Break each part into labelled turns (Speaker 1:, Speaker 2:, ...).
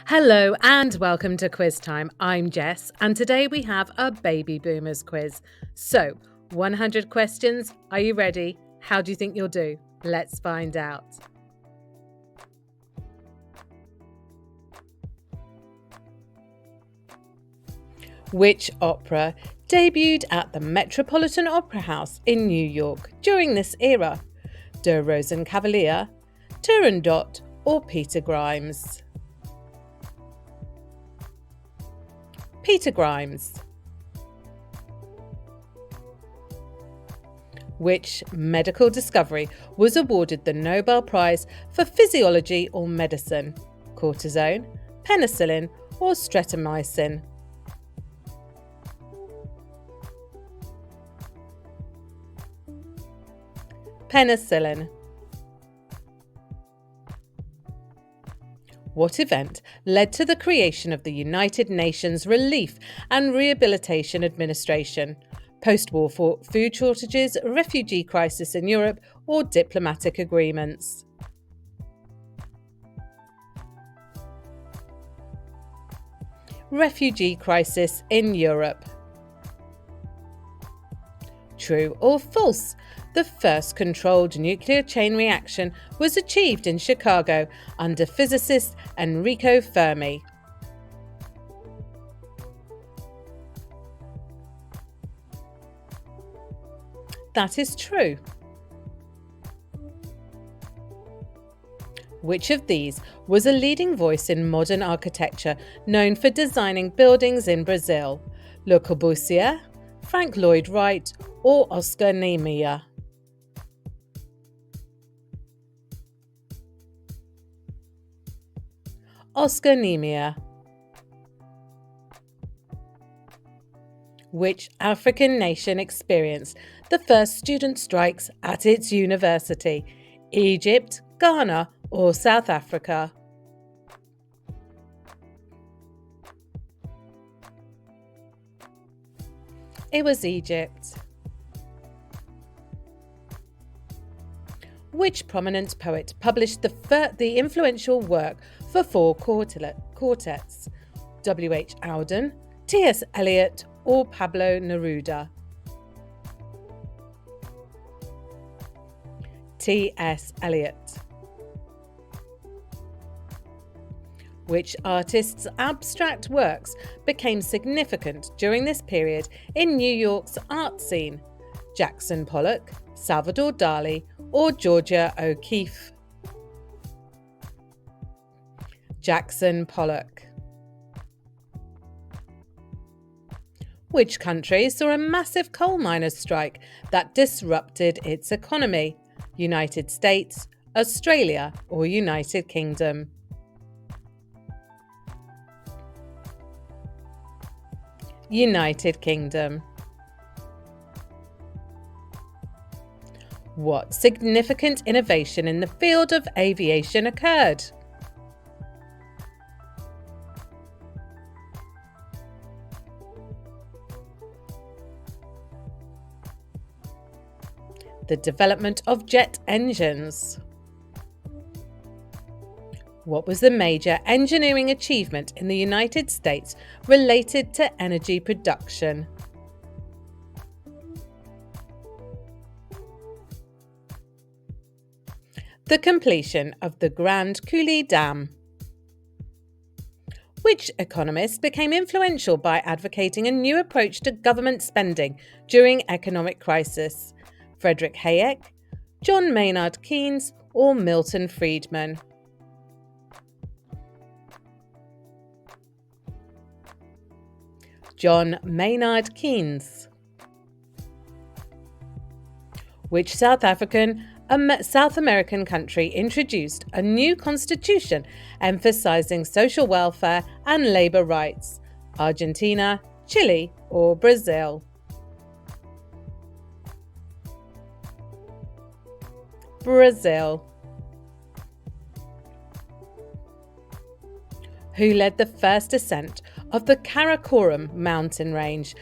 Speaker 1: Hello and welcome to Quiz Time. I'm Jess, and today we have a baby boomers quiz. So, 100 questions. Are you ready? How do you think you'll do? Let's find out. Which opera debuted at the Metropolitan Opera House in New York during this era? Der Rosenkavalier, Turandot, or Peter Grimes? Peter Grimes. Which medical discovery was awarded the Nobel Prize for Physiology or Medicine? Cortisone, penicillin, or streptomycin? Penicillin. What event led to the creation of the United Nations Relief and Rehabilitation Administration? Post-war food shortages, refugee crisis in Europe, or diplomatic agreements? Refugee crisis in Europe. True or false? The first controlled nuclear chain reaction was achieved in Chicago under physicist Enrico Fermi. That is true. Which of these was a leading voice in modern architecture known for designing buildings in Brazil? Le Corbusier, Frank Lloyd Wright, or Oscar Niemeyer? Oscar Niemeyer. Which African nation experienced the first student strikes at its university? Egypt, Ghana, or South Africa? It was Egypt. Which prominent poet published the influential work for four quartets? W.H. Auden, T.S. Eliot, or Pablo Neruda? T.S. Eliot. Which artist's abstract works became significant during this period in New York's art scene? Jackson Pollock, Salvador Dali, or Georgia O'Keeffe? Jackson Pollock. Which country saw a massive coal miners' strike that disrupted its economy? United States, Australia, or United Kingdom? United Kingdom. What significant innovation in the field of aviation occurred? The development of jet engines. What was the major engineering achievement in the United States related to energy production? The completion of the Grand Coulee Dam. Which economist became influential by advocating a new approach to government spending during economic crisis? Frederick Hayek, John Maynard Keynes, or Milton Friedman? John Maynard Keynes. Which South American country introduced a new constitution emphasizing social welfare and labor rights? Argentina, Chile, or Brazil? Brazil. Who led the first ascent of the Karakoram mountain range's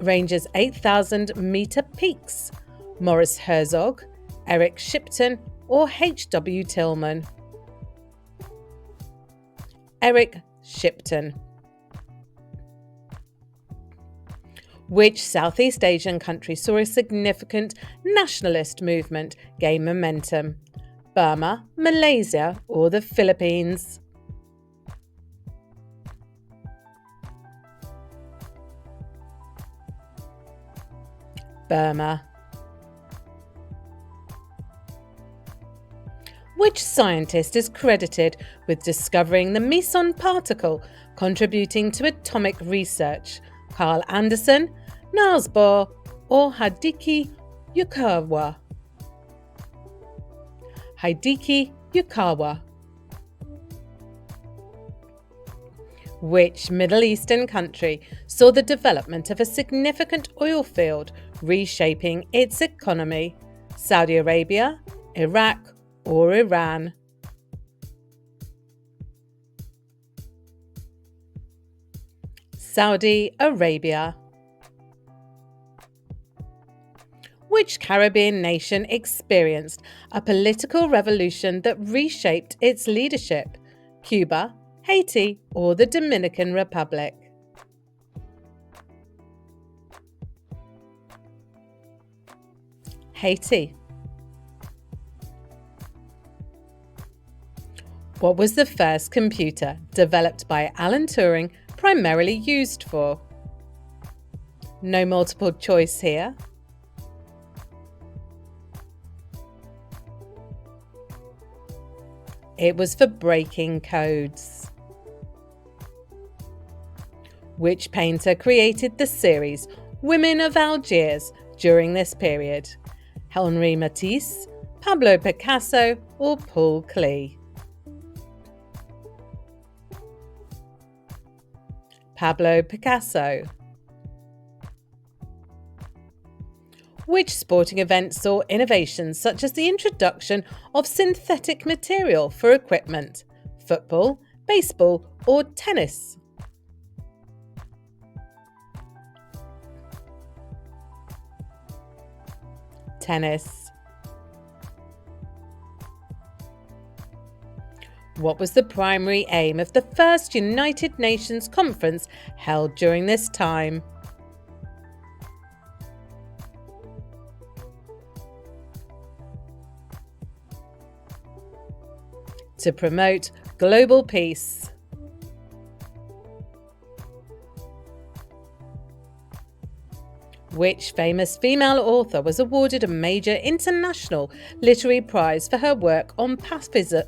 Speaker 1: 8,000-meter peaks? Morris Herzog, Eric Shipton, or H.W. Tillman? Eric Shipton. Which Southeast Asian country saw a significant nationalist movement gain momentum? Burma, Malaysia, or the Philippines? Burma. Which scientist is credited with discovering the meson particle, contributing to atomic research? Carl Anderson, Niels Bohr, or Hideki Yukawa? Hideki Yukawa. Which Middle Eastern country saw the development of a significant oil field, reshaping its economy? Saudi Arabia, Iraq, or Iran? Saudi Arabia. Which Caribbean nation experienced a political revolution that reshaped its leadership? Cuba, Haiti, or the Dominican Republic? Haiti. What was the first computer developed by Alan Turing primarily used for? No multiple choice here. It was for breaking codes. Which painter created the series Women of Algiers during this period? Henri Matisse, Pablo Picasso, or Paul Klee? Pablo Picasso. Which sporting event saw innovations such as the introduction of synthetic material for equipment? Football, baseball, or tennis? Tennis. What was the primary aim of the first United Nations conference held during this time? To promote global peace. Which famous female author was awarded a major international literary prize for her work on pacifism?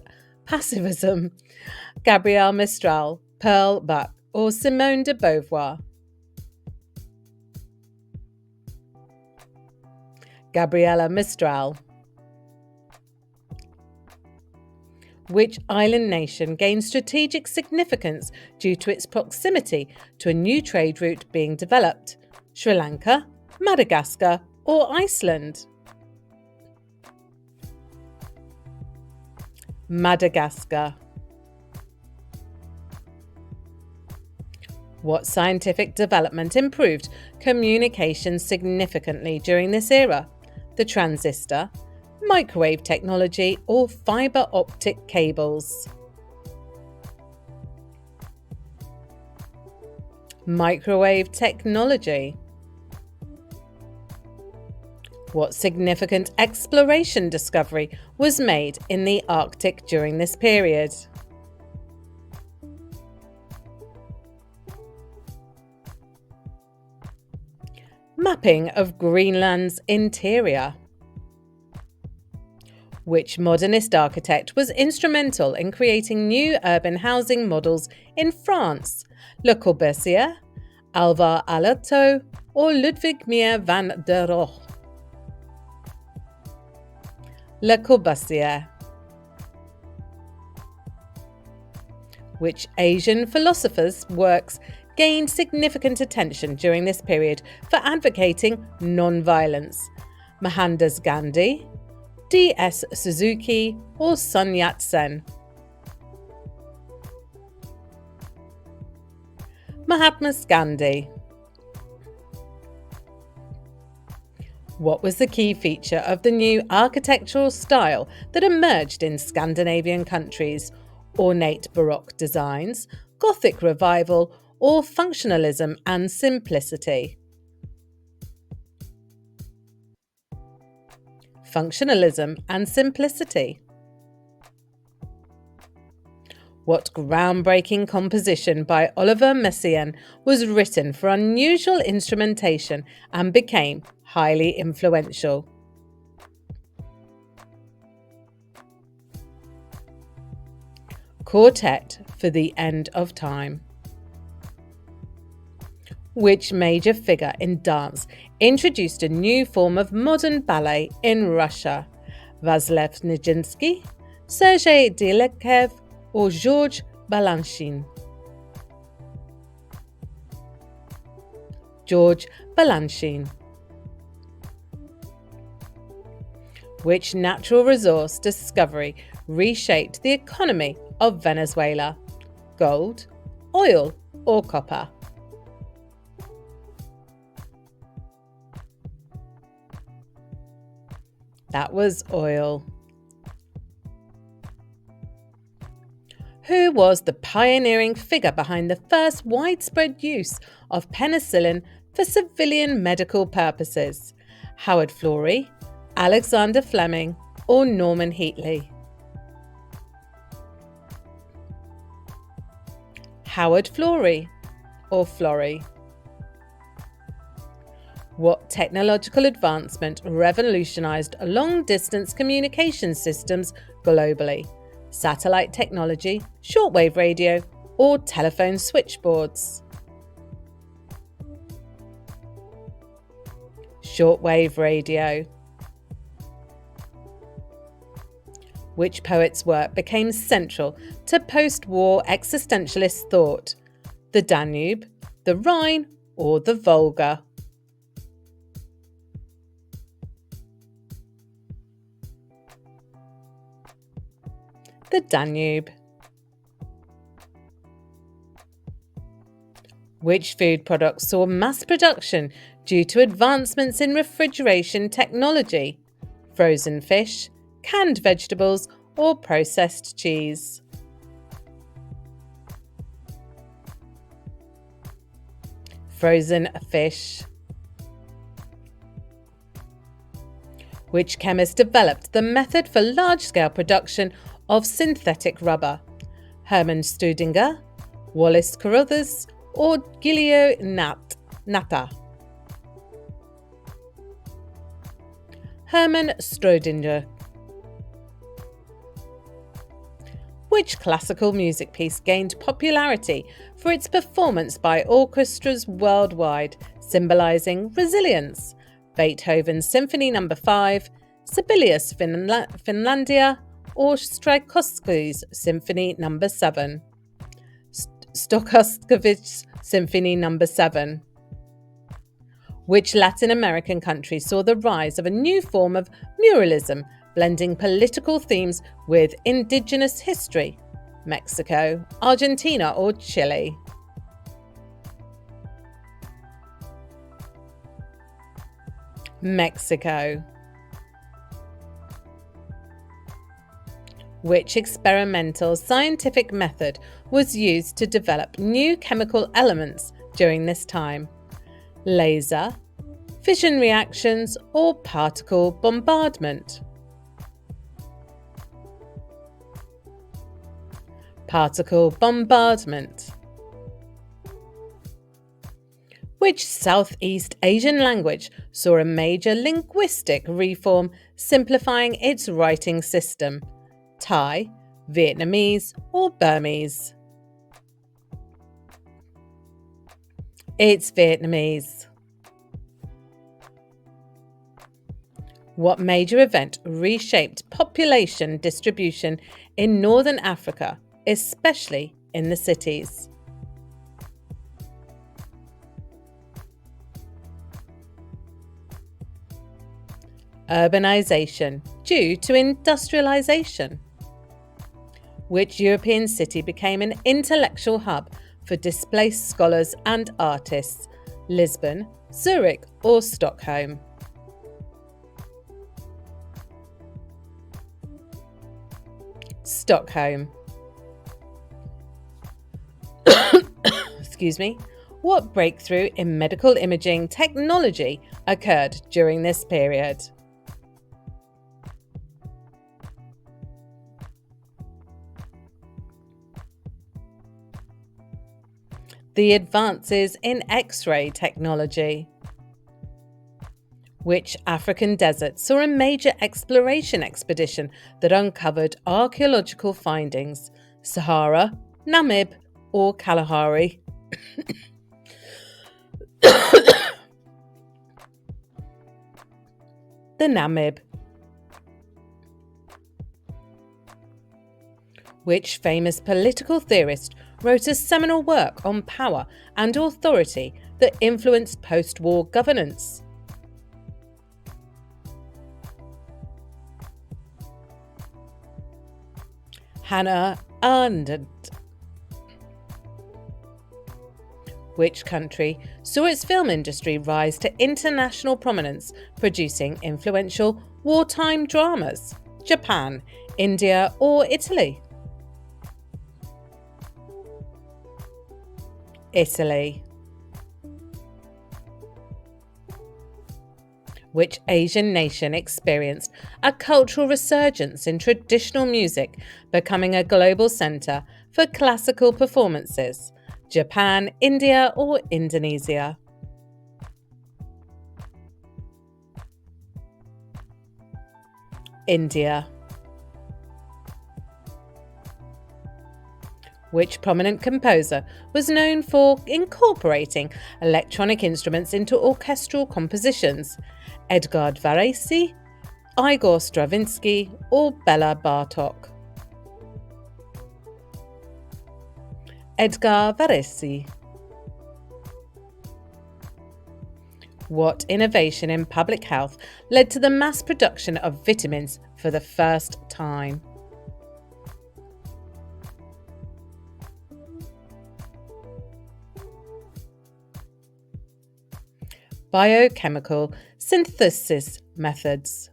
Speaker 1: Gabrielle Mistral, Pearl Buck, or Simone de Beauvoir? Gabriella Mistral. Which island nation gained strategic significance due to its proximity to a new trade route being developed? Sri Lanka, Madagascar, or Iceland? Madagascar. What scientific development improved communication significantly during this era? The transistor, microwave technology, or fibre optic cables? Microwave technology. What significant exploration discovery was made in the Arctic during this period? Mapping of Greenland's interior. Which modernist architect was instrumental in creating new urban housing models in France? Le Corbusier, Alvar Aalto, or Ludwig Mies van der Rohe? Le Corbusier. Which Asian philosopher's works gained significant attention during this period for advocating non-violence? Mohandas Gandhi, D.S. Suzuki, or Sun Yat-sen? Mahatma Gandhi. What was the key feature of the new architectural style that emerged in Scandinavian countries? Ornate Baroque designs, Gothic revival, or functionalism and simplicity? Functionalism and simplicity. What groundbreaking composition by Oliver Messiaen was written for unusual instrumentation and became highly influential? Quartet for the End of Time. Which major figure in dance introduced a new form of modern ballet in Russia? Vasiliev Nijinsky, Sergei Diaghilev, or Georges Balanchine? Georges Balanchine. Which natural resource discovery reshaped the economy of Venezuela? Gold, oil, or copper? That was oil. Who was the pioneering figure behind the first widespread use of penicillin for civilian medical purposes? Howard Florey, Alexander Fleming, or Norman Heatley? Howard Florey or Florey? What technological advancement revolutionized long-distance communication systems globally? Satellite technology, shortwave radio, or telephone switchboards? Shortwave radio. Which poet's work became central to post-war existentialist thought? The Danube, the Rhine, or the Volga? The Danube. Which food products saw mass production due to advancements in refrigeration technology? Frozen fish, canned vegetables, or processed cheese? Frozen fish. Which chemist developed the method for large-scale production of synthetic rubber? Hermann Staudinger, Wallace Carothers, or Giulio Natta? Hermann Staudinger. Which classical music piece gained popularity for its performance by orchestras worldwide, symbolizing resilience? Beethoven's Symphony No. 5, Sibelius Finlandia, or Tchaikovsky's Symphony No. 7? Stokowski's Symphony No. 7. Which Latin American country saw the rise of a new form of muralism, blending political themes with indigenous history? Mexico, Argentina, or Chile? Mexico. Which experimental scientific method was used to develop new chemical elements during this time? Laser, fission reactions, or particle bombardment? Particle bombardment. Which Southeast Asian language saw a major linguistic reform, simplifying its writing system? Thai, Vietnamese, or Burmese? It's Vietnamese. What major event reshaped population distribution in Northern Africa, especially in the cities? Urbanization due to industrialization. Which European city became an intellectual hub for displaced scholars and artists? Lisbon, Zurich, or Stockholm? Stockholm. what breakthrough in medical imaging technology occurred during this period? The advances in X-ray technology. Which African desert saw a major exploration expedition that uncovered archaeological findings? Sahara, Namib, or Kalahari? The Namib. Which famous political theorist wrote a seminal work on power and authority that influenced post-war governance? Hannah Arendt. Which country saw its film industry rise to international prominence, producing influential wartime dramas? Japan, India, or Italy? Italy. Which Asian nation experienced a cultural resurgence in traditional music, becoming a global centre for classical performances? Japan, India, or Indonesia? India. Which prominent composer was known for incorporating electronic instruments into orchestral compositions? Edgar Varese, Igor Stravinsky, or Bela Bartok? Edgar Varese. What innovation in public health led to the mass production of vitamins for the first time? Biochemical synthesis methods.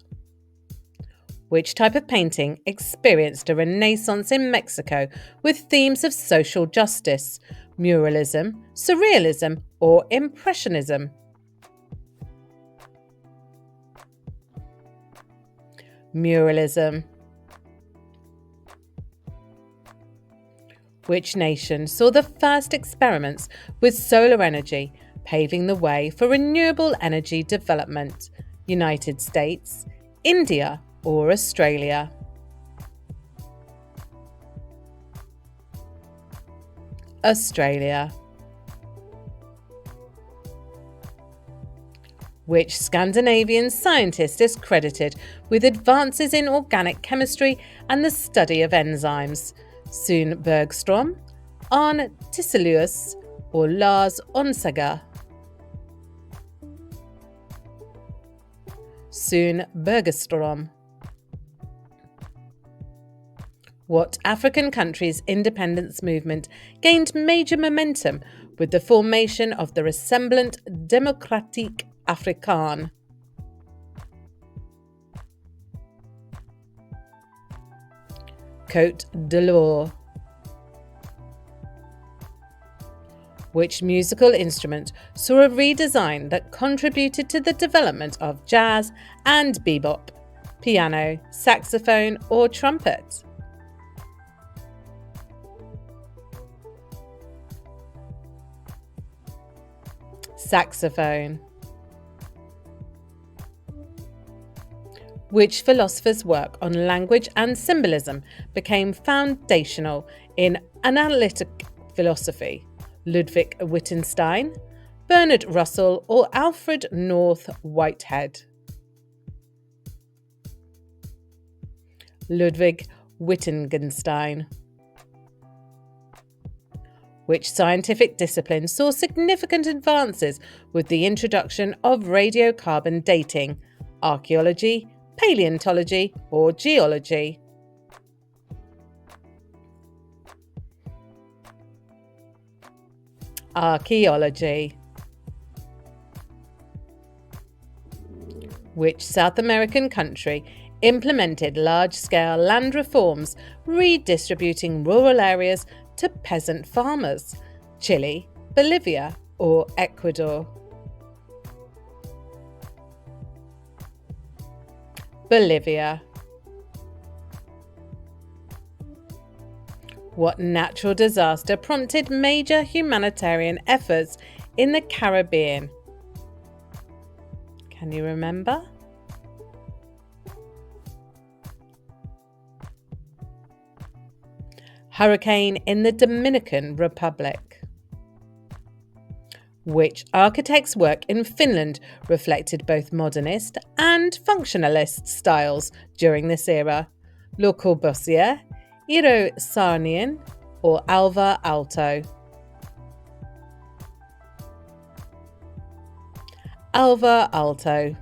Speaker 1: Which type of painting experienced a renaissance in Mexico with themes of social justice? Muralism, surrealism, or impressionism? Muralism. Which nation saw the first experiments with solar energy, paving the way for renewable energy development? United States, India, or Australia? Australia. Which Scandinavian scientist is credited with advances in organic chemistry and the study of enzymes? Sune Bergstrom, Arne Tiselius, or Lars Onsager? Sune Bergstrom. What African country's independence movement gained major momentum with the formation of the Rassemblement Démocratique Africain? Côte d'Ivoire. Which musical instrument saw a redesign that contributed to the development of jazz and bebop? Piano, saxophone, or trumpet? Saxophone. Which philosopher's work on language and symbolism became foundational in analytic philosophy? Ludwig Wittgenstein, Bernard Russell, or Alfred North Whitehead? Ludwig Wittgenstein. Which scientific discipline saw significant advances with the introduction of radiocarbon dating? Archaeology, paleontology, or geology? Archaeology. Which South American country implemented large-scale land reforms, redistributing rural areas to peasant farmers? Chile, Bolivia or Ecuador? Bolivia. What natural disaster prompted major humanitarian efforts in the Caribbean? Can you remember? Hurricane in the Dominican Republic. Which architect's work in Finland reflected both modernist and functionalist styles during this era? Le Corbusier, Eero Saarinen, or Alvar Aalto? Alvar Aalto.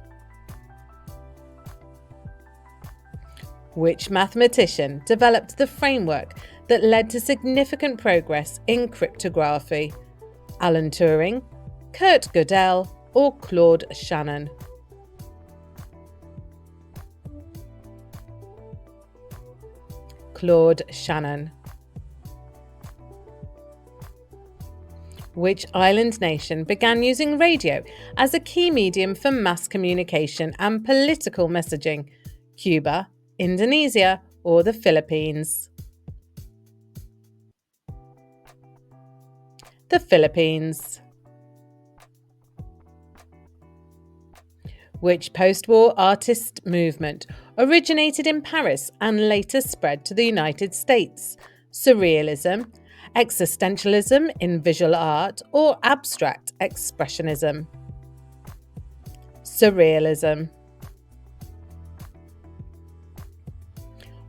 Speaker 1: Which mathematician developed the framework that led to significant progress in cryptography? Alan Turing, Kurt Gödel, or Claude Shannon? Claude Shannon. Which island nation began using radio as a key medium for mass communication and political messaging? Cuba, Indonesia, or the Philippines? The Philippines. Which post-war artist movement originated in Paris and later spread to the United States? Surrealism, existentialism in visual art, or abstract expressionism? Surrealism.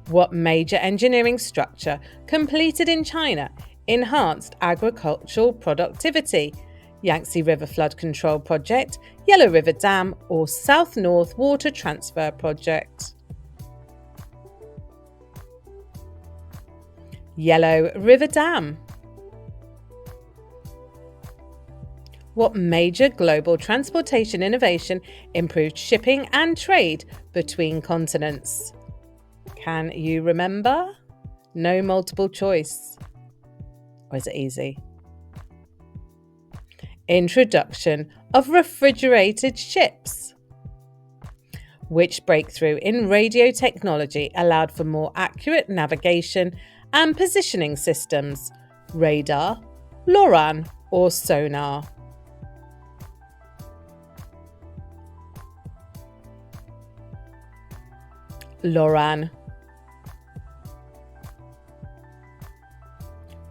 Speaker 1: What major engineering structure completed in China enhanced agricultural productivity? Yangtze River Flood Control Project, Yellow River Dam, or South-North Water Transfer Project? Yellow River Dam. What major global transportation innovation improved shipping and trade between continents? Can you remember? No multiple choice. Or is it easy? Introduction of refrigerated ships. Which breakthrough in radio technology allowed for more accurate navigation and positioning systems? Radar, LoRaN, or sonar? LoRaN.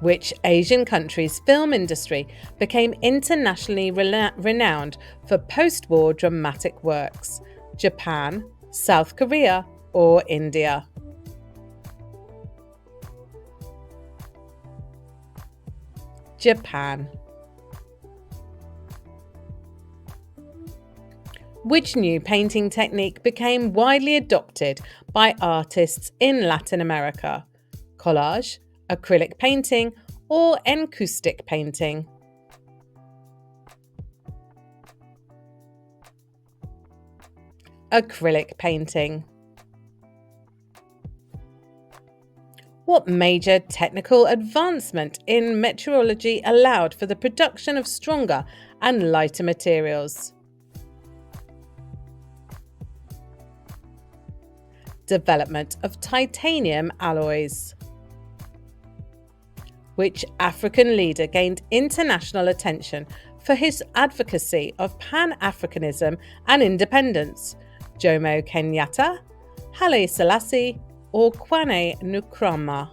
Speaker 1: Which Asian country's film industry became internationally renowned for post-war dramatic works? Japan, South Korea, or India? Japan. Which new painting technique became widely adopted by artists in Latin America? Collage, acrylic painting, or encaustic painting? Acrylic painting. What major technical advancement in metrology allowed for the production of stronger and lighter materials? Development of titanium alloys. Which African leader gained international attention for his advocacy of Pan-Africanism and independence? Jomo Kenyatta, Haile Selassie, or Kwame Nkrumah?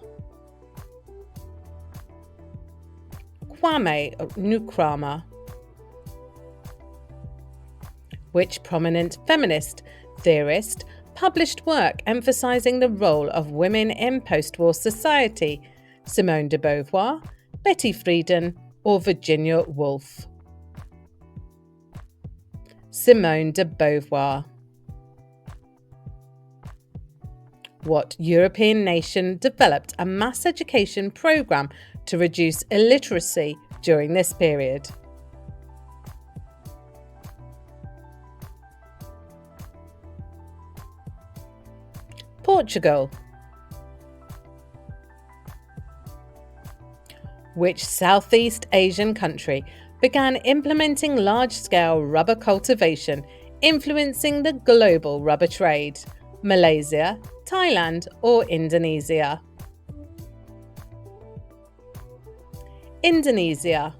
Speaker 1: Kwame Nkrumah. Which prominent feminist theorist published work emphasizing the role of women in post-war society? Simone de Beauvoir, Betty Friedan, or Virginia Woolf? Simone de Beauvoir. What European nation developed a mass education program to reduce illiteracy during this period? Portugal. Which Southeast Asian country began implementing large-scale rubber cultivation, influencing the global rubber trade? Malaysia, Thailand, or Indonesia? Indonesia.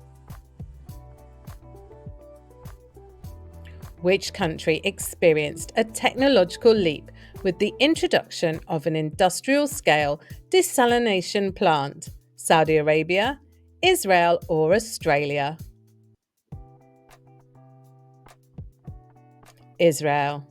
Speaker 1: Which country experienced a technological leap with the introduction of an industrial-scale desalination plant? Saudi Arabia, Israel, or Australia? Israel.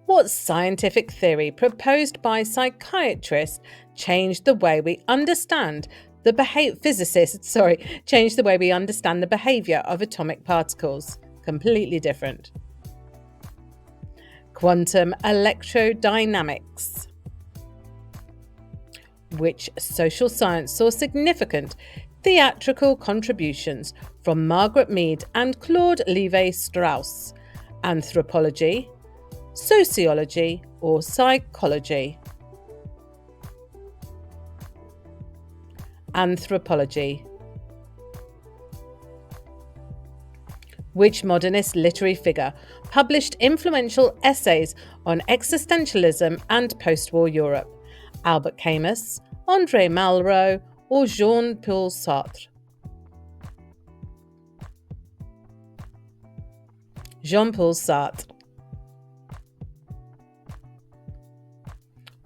Speaker 1: What scientific theory proposed by psychiatrists changed the way we understand changed the way we understand the behavior of atomic particles? Completely different. Quantum electrodynamics. Which social science saw significant theatrical contributions from Margaret Mead and Claude Lévi-Strauss? Anthropology, sociology, or psychology? Anthropology. Which modernist literary figure published influential essays on existentialism and post-war Europe? Albert Camus, André Malraux, or Jean-Paul Sartre? Jean-Paul Sartre.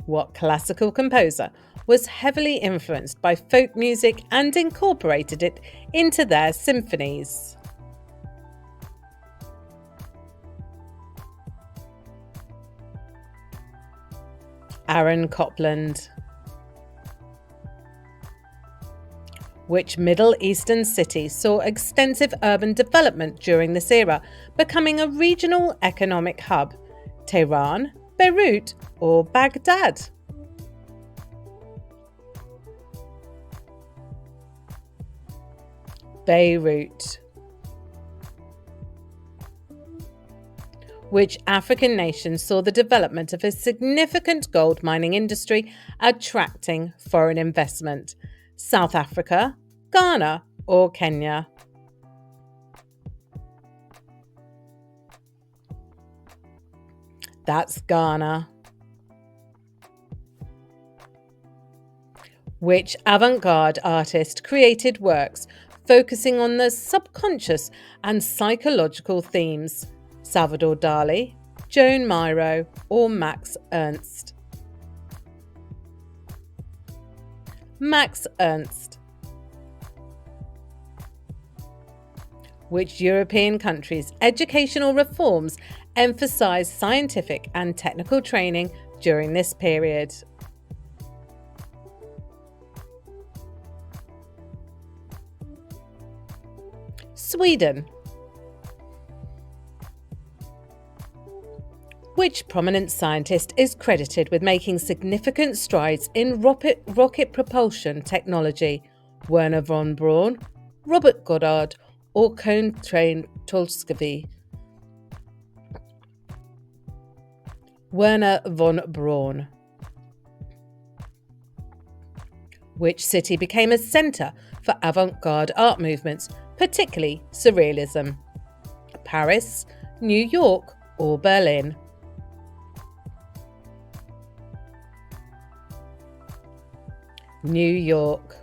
Speaker 1: What classical composer was heavily influenced by folk music and incorporated it into their symphonies? Aaron Copland. Which Middle Eastern city saw extensive urban development during this era, becoming a regional economic hub? Tehran, Beirut, or Baghdad? Beirut. Which African nation saw the development of a significant gold mining industry attracting foreign investment? South Africa, Ghana, or Kenya? That's Ghana. Which avant-garde artist created works focusing on the subconscious and psychological themes? Salvador Dali, Joan Miro, or Max Ernst? Max Ernst. Which European countries' educational reforms emphasised scientific and technical training during this period? Sweden. Which prominent scientist is credited with making significant strides in rocket propulsion technology? Werner von Braun, Robert Goddard, or Konstantin Tolstoy? Werner von Braun. Which city became a centre for avant-garde art movements, particularly Surrealism? Paris, New York, or Berlin? New York.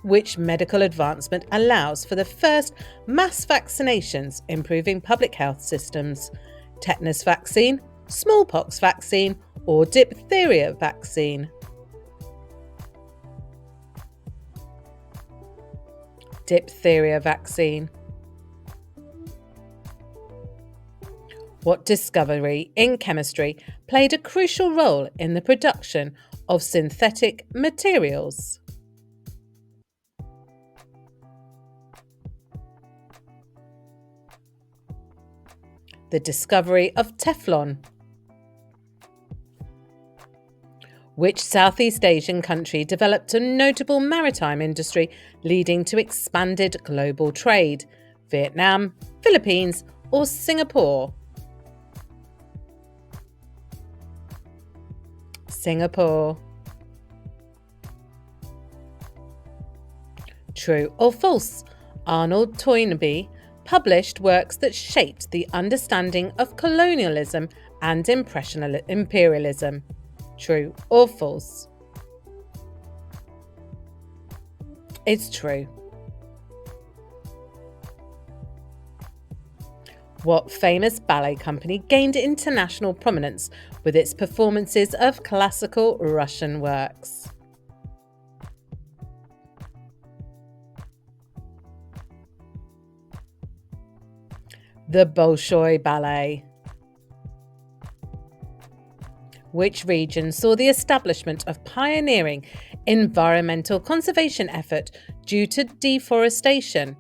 Speaker 1: Which medical advancement allows for the first mass vaccinations, improving public health systems? Tetanus vaccine, smallpox vaccine, or diphtheria vaccine? Diphtheria vaccine. What discovery in chemistry played a crucial role in the production of synthetic materials? The discovery of Teflon. Which Southeast Asian country developed a notable maritime industry leading to expanded global trade? Vietnam, Philippines, or Singapore? Singapore. True or false? Arnold Toynbee published works that shaped the understanding of colonialism and imperialism. True or false? It's true. What famous ballet company gained international prominence with its performances of classical Russian works? The Bolshoi Ballet. Which region saw the establishment of pioneering environmental conservation effort due to deforestation?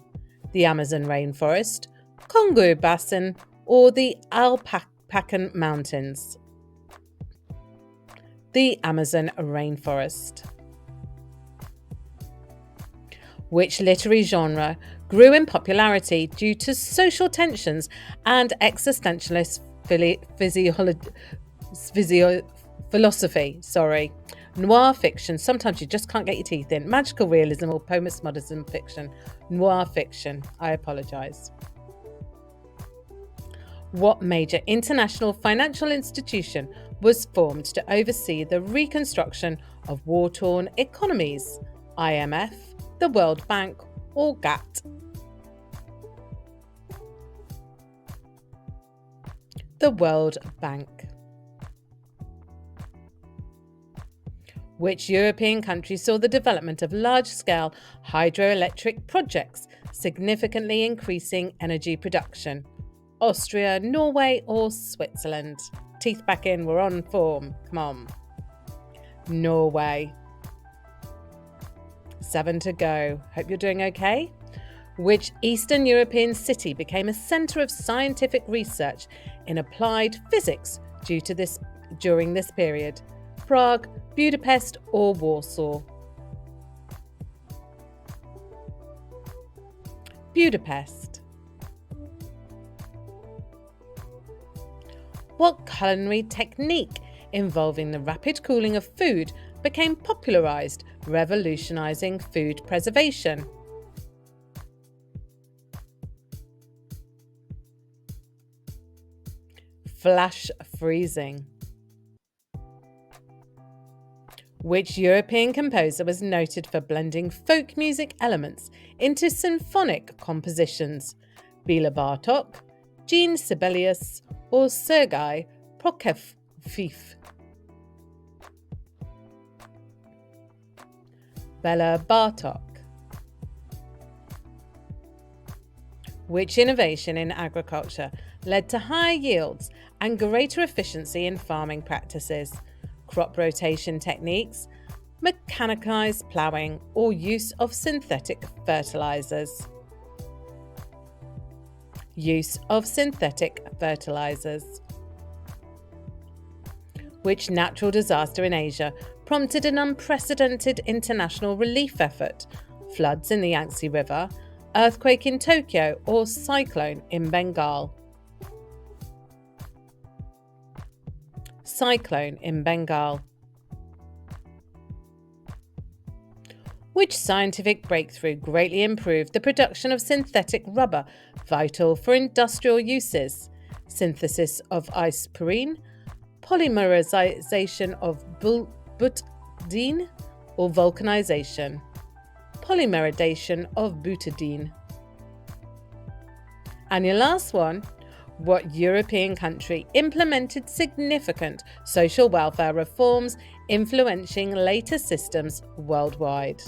Speaker 1: The Amazon rainforest, Congo Basin, or the Alpacan Mountains? The Amazon rainforest. Which literary genre grew in popularity due to social tensions and existentialist philosophy? Noir fiction. Sometimes you just can't get your teeth in. Magical realism or postmodern fiction. Noir fiction. I apologise. What major international financial institution was formed to oversee the reconstruction of war-torn economies? IMF, the World Bank, or GATT? The World Bank. Which European country saw the development of large-scale hydroelectric projects, significantly increasing energy production? Austria, Norway, or Switzerland? Teeth back in, we're on form. Come on. Norway. 7 to go. Hope you're doing okay. Which Eastern European city became a centre of scientific research in applied physics during this period? Prague, Budapest, or Warsaw? Budapest. What culinary technique involving the rapid cooling of food became popularised, revolutionising food preservation? Flash freezing. Which European composer was noted for blending folk music elements into symphonic compositions? Bela Bartok, Jean Sibelius, or Sergei Prokofiev? Bela Bartok. Which innovation in agriculture led to higher yields and greater efficiency in farming practices? Crop rotation techniques, mechanicized ploughing, or use of synthetic fertilizers? Use of synthetic fertilizers. Which natural disaster in Asia prompted an unprecedented international relief effort? Floods in the Yangtze River, earthquake in Tokyo, or cyclone in Bengal? Cyclone in Bengal. Which scientific breakthrough greatly improved the production of synthetic rubber vital for industrial uses? Synthesis of isoprene, polymerization of butadiene, or vulcanization? Polymerization of butadiene. And your last one, what European country implemented significant social welfare reforms influencing later systems worldwide?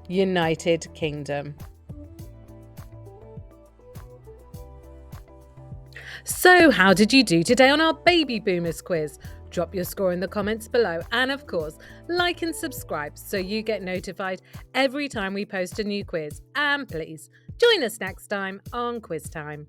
Speaker 1: United Kingdom. So, how did you do today on our Baby Boomers quiz? Drop your score in the comments below, and of course, like and subscribe so you get notified every time we post a new quiz. And please, join us next time on Quiz Time.